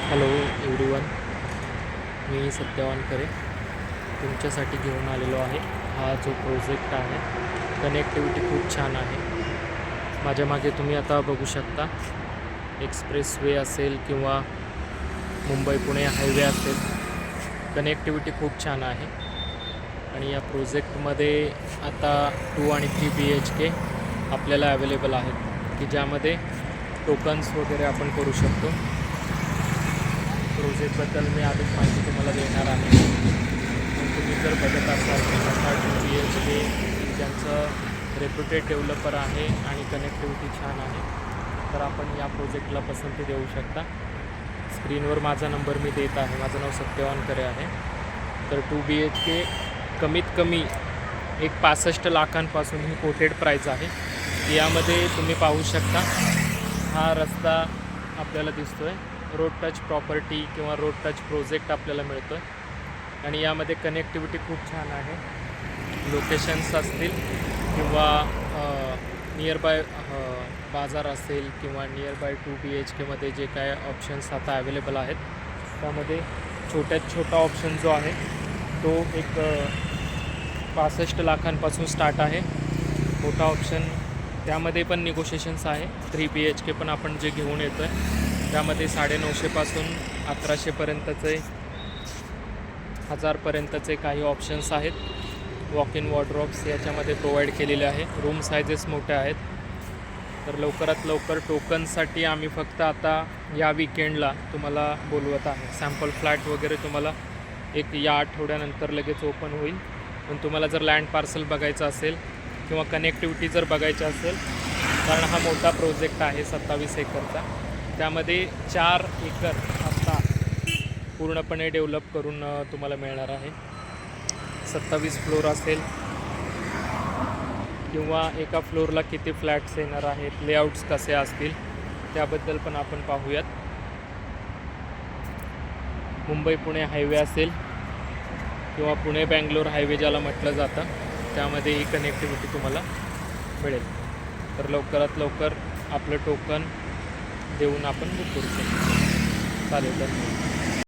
Hello everyone, मी सत्यवान करे तुमच्यासाठी घेऊन आलेलो आहे. हा जो प्रोजेक्ट आहे कनेक्टिव्हिटी खूप छान आहे. माझ्या मागे तुम्ही आता बघू शकता एक्सप्रेस वे असेल किंवा मुंबई पुणे हायवे असेल, कनेक्टिव्हिटी खूप छान आहे. आणि या प्रोजेक्टमध्ये आता 2 आणि 3 BHK आपल्याला अवेलेबल आहेत की ज्यामध्ये टोकन्स वगैरे आपण करू शकतो. प्रोजेक्टबद्दल मी अधिक माहिती तुम्हाला देणार आहे. पण तुम्ही जर बघत असाल आता 2 BHK ज्यांचं रेप्युटेड डेव्हलपर आहे आणि कनेक्टिव्हिटी छान आहे, तर आपण या प्रोजेक्टला पसंती देऊ शकता. स्क्रीनवर माझा नंबर मी देत आहे. माझं नाव सत्यवान करे आहे. तर 2 BHK कमीत कमी एक 65 लाखांपासून ही कोटेड प्राईज आहे. यामध्ये तुम्ही पाहू शकता हा रस्ता आपल्याला दिसतो आहे. रोड टच प्रॉपर्टी किंवा रोड टच प्रोजेक्ट आपल्याला मिळतो आहे. आणि यामध्ये कनेक्टिव्हिटी खूप छान आहे. लोकेशन्स असतील किंवा नियर बाय बाजार असेल किंवा नियर बाय 2 BHKमध्ये जे काय ऑप्शन्स आता अवेलेबल आहेत, त्यामध्ये छोट्यात छोटा ऑप्शन जो आहे तो एक 65 लाखांपासून स्टार्ट आहे. मोठा ऑप्शन त्यामध्ये पण निगोशिएशन्स आहे. 3 BHK पण आपण जे घेऊन येतो आहे त्यामध्ये 950पासून 1100पर्यंतचे 1000पर्यंतचे काही ऑप्शन्स आहेत. वॉक इन वॉर्डरोब्स याच्यामध्ये प्रोव्हाइड केलेले आहे. रूम सायझेस मोठ्या आहेत. तर लवकरात लवकर टोकनसाठी आम्ही फक्त आता या विकेंडला तुम्हाला बोलवत आहे. सॅम्पल फ्लॅट वगैरे तुम्हाला या आठवड्यानंतर लगेच ओपन होईल. पण तुम्हाला जर लँड पार्सल बघायचं असेल किंवा कनेक्टिव्हिटी जर बघायची असेल, कारण हा मोठा प्रोजेक्ट आहे 27 एकरचा, त्यामध्ये 4 एकर आत्ता पूर्णपणे डेव्हलप करून तुम्हाला मिळणार आहे. 27 फ्लोर असेल किंवा एका फ्लोअरला किती फ्लॅट्स येणार आहेत, लेआउट्स कसे असतील त्याबद्दल पण आपण पाहूयात. मुंबई पुणे हायवे असेल किंवा पुणे बँगलोर हायवे ज्याला म्हटलं जातं, त्यामध्ये ही कनेक्टिव्हिटी तुम्हाला मिळेल. तर लवकरात लवकर आपलं टोकन देऊन आपण बुक करू शकतो. चालेल, धन्यवाद.